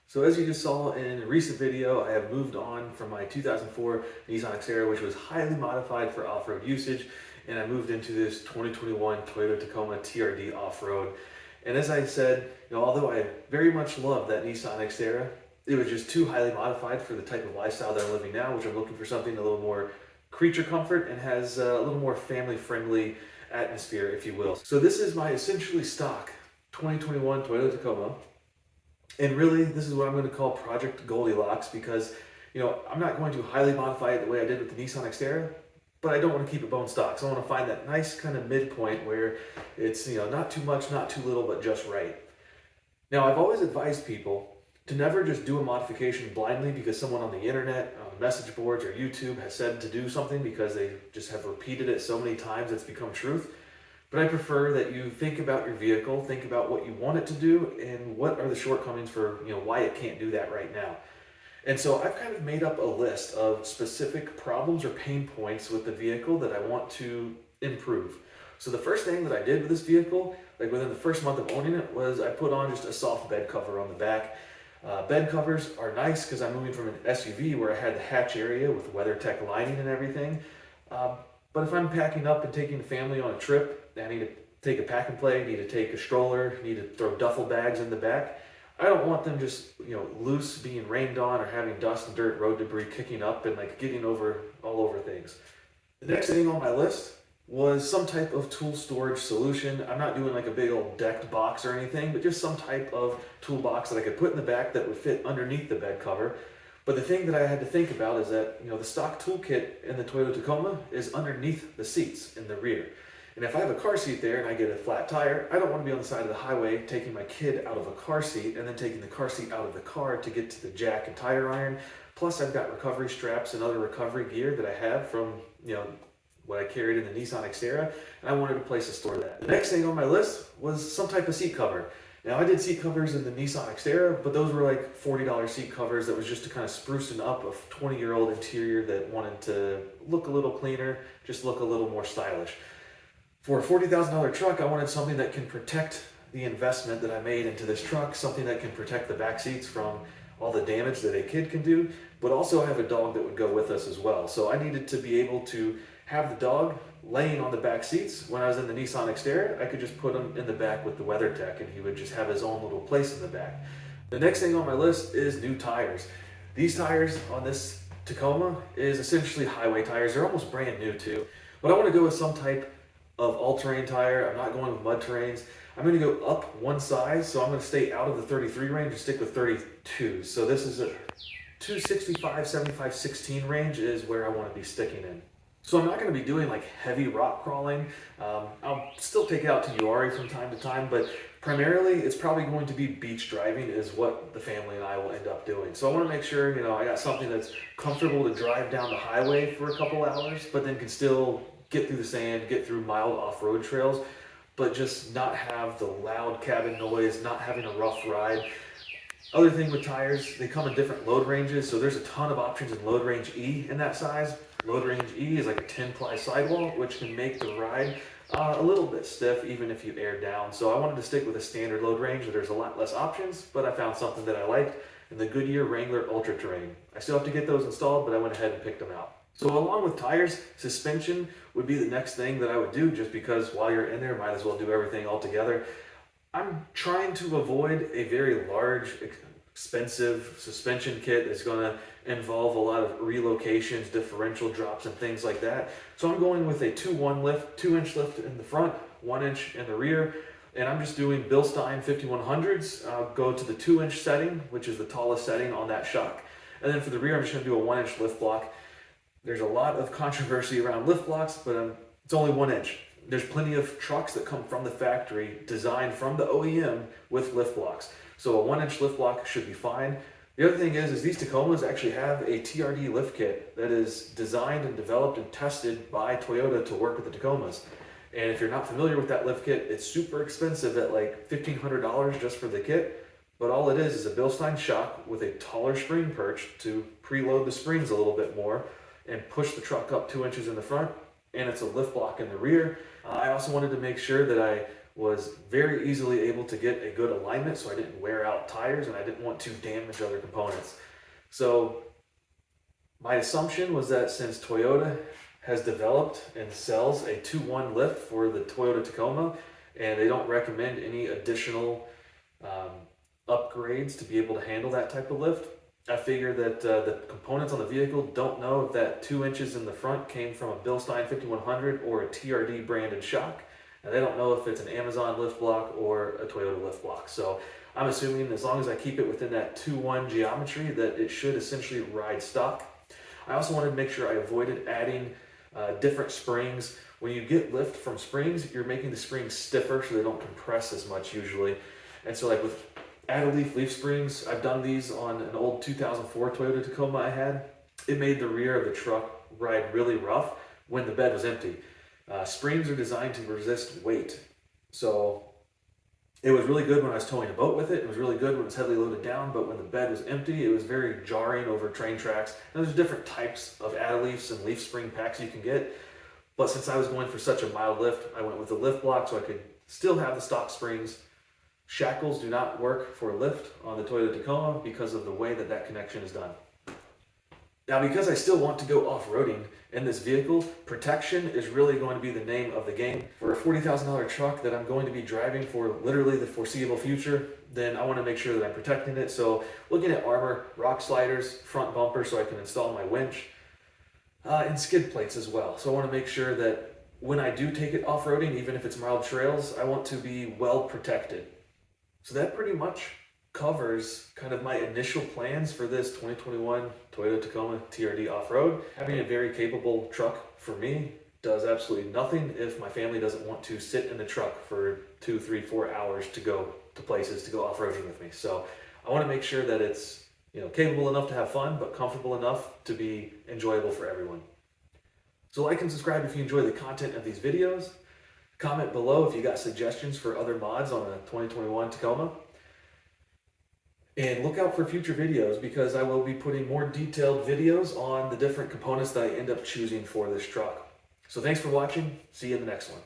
So as you just saw in a recent video, I have moved on from my 2004 Nissan Xterra, which was highly modified for off-road usage, and I moved into this 2021 Toyota Tacoma TRD off-road. And as I said, although I very much love that Nissan Xterra, it was just too highly modified for the type of lifestyle that I'm living now, which I'm looking for something a little more creature comfort and has a little more family-friendly atmosphere, if you will. So this is my essentially stock 2021 Toyota Tacoma. And really, this is what I'm going to call Project Goldilocks because, I'm not going to highly modify it the way I did with the Nissan Xterra, but I don't want to keep it bone stock. So I want to find that nice kind of midpoint where it's, not too much, not too little, but just right. Now, I've always advised people to never just do a modification blindly because someone on the internet, on message boards, or YouTube has said to do something because they just have repeated it so many times it's become truth. But I prefer that you think about your vehicle, think about what you want it to do, and what are the shortcomings for why it can't do that right now. And so I've kind of made up a list of specific problems or pain points with the vehicle that I want to improve. So the first thing that I did with this vehicle, like within the first month of owning it, was I put on just a soft bed cover on the back. Bed covers are nice because I'm moving from an SUV where I had the hatch area with WeatherTech lining and everything. But if I'm packing up and taking the family on a trip, I need to take a pack and play, need to take a stroller, need to throw duffel bags in the back. I don't want them just, loose, being rained on, or having dust and dirt, road debris kicking up and getting all over things. The next thing on my list was some type of tool storage solution. I'm not doing a big old decked box or anything, but just some type of toolbox that I could put in the back that would fit underneath the bed cover. But the thing that I had to think about is that, the stock toolkit in the Toyota Tacoma is underneath the seats in the rear. And if I have a car seat there and I get a flat tire, I don't want to be on the side of the highway taking my kid out of a car seat and then taking the car seat out of the car to get to the jack and tire iron. Plus I've got recovery straps and other recovery gear that I have from, what I carried in the Nissan Xterra, and I wanted a place to store that. The next thing on my list was some type of seat cover. Now I did seat covers in the Nissan Xterra, but those were $40 seat covers that was just to kind of sprucing up a 20-year-old interior that wanted to look a little cleaner, just look a little more stylish. For a $40,000 truck, I wanted something that can protect the investment that I made into this truck, something that can protect the back seats from all the damage that a kid can do, but also have a dog that would go with us as well. So I needed to be able to have the dog laying on the back seats. When I was in the Nissan Xterra, I could just put him in the back with the WeatherTech and he would just have his own little place in the back. The next thing on my list is new tires. These tires on this Tacoma is essentially highway tires. They're almost brand new too. But I want to go with some type of all-terrain tire. I'm not going with mud terrains. I'm going to go up one size, so I'm going to stay out of the 33 range and stick with 32. So this is a 265, 75, 16 range is where I want to be sticking in. So I'm not going to be doing heavy rock crawling. I'll still take it out to Uari from time to time, but primarily it's probably going to be beach driving is what the family and I will end up doing. So I want to make sure, I got something that's comfortable to drive down the highway for a couple hours, but then can still get through the sand, get through mild off-road trails, but just not have the loud cabin noise, not having a rough ride. Other thing with tires, they come in different load ranges, so there's a ton of options in load range E in that size. Load range E is a 10-ply sidewall, which can make the ride a little bit stiff even if you air down. So I wanted to stick with a standard load range where there's a lot less options, but I found something that I liked in the Goodyear Wrangler Ultra Terrain. I still have to get those installed, but I went ahead and picked them out. So along with tires, suspension would be the next thing that I would do, just because while you're in there, might as well do everything all together. I'm trying to avoid a very large, expensive suspension kit that's going to involve a lot of relocations, differential drops, and things like that. So I'm going with a 2-1 lift, 2-inch lift in the front, 1-inch in the rear, and I'm just doing Bilstein 5100s. I'll go to the 2-inch setting, which is the tallest setting on that shock. And then for the rear, I'm just going to do a 1-inch lift block. There's a lot of controversy around lift blocks, but it's only 1 inch. There's plenty of trucks that come from the factory, designed from the OEM with lift blocks. So a 1-inch lift block should be fine. The other thing is these Tacomas actually have a TRD lift kit that is designed and developed and tested by Toyota to work with the Tacomas. And if you're not familiar with that lift kit, it's super expensive at $1,500 just for the kit. But all it is a Bilstein shock with a taller spring perch to preload the springs a little bit more and push the truck up 2 inches in the front, and it's a lift block in the rear. I also wanted to make sure that I was very easily able to get a good alignment so I didn't wear out tires and I didn't want to damage other components. So my assumption was that since Toyota has developed and sells a 2-1 lift for the Toyota Tacoma, and they don't recommend any additional upgrades to be able to handle that type of lift, I figure that the components on the vehicle don't know if that 2 inches in the front came from a Bilstein 5100 or a TRD branded shock, and they don't know if it's an Amazon lift block or a Toyota lift block. So I'm assuming as long as I keep it within that 2-1 geometry that it should essentially ride stock. I also wanted to make sure I avoided adding different springs. When you get lift from springs, you're making the springs stiffer so they don't compress as much usually. And so like with add a leaf springs, I've done these on an old 2004 Toyota Tacoma I had. It made the rear of the truck ride really rough when the bed was empty. Springs are designed to resist weight. So it was really good when I was towing a boat with it. It was really good when it was heavily loaded down, but when the bed was empty, it was very jarring over train tracks. And there's different types of add-a-leafs and leaf spring packs you can get. But since I was going for such a mild lift, I went with the lift block so I could still have the stock springs. Shackles do not work for lift on the Toyota Tacoma because of the way that that connection is done. Now, because I still want to go off-roading in this vehicle, protection is really going to be the name of the game. For a $40,000 truck that I'm going to be driving for literally the foreseeable future, then I want to make sure that I'm protecting it. So looking at armor, rock sliders, front bumper so I can install my winch, and skid plates as well. So I want to make sure that when I do take it off-roading, even if it's mild trails, I want to be well protected. So that pretty much covers kind of my initial plans for this 2021 Toyota Tacoma TRD off-road. Having a very capable truck for me does absolutely nothing if my family doesn't want to sit in the truck for 2, 3, 4 hours to go to places to go off-roading with me. So I want to make sure that it's capable enough to have fun, but comfortable enough to be enjoyable for everyone. So like and subscribe if you enjoy the content of these videos. Comment below if you got suggestions for other mods on a 2021 Tacoma. And look out for future videos because I will be putting more detailed videos on the different components that I end up choosing for this truck. So thanks for watching. See you in the next one.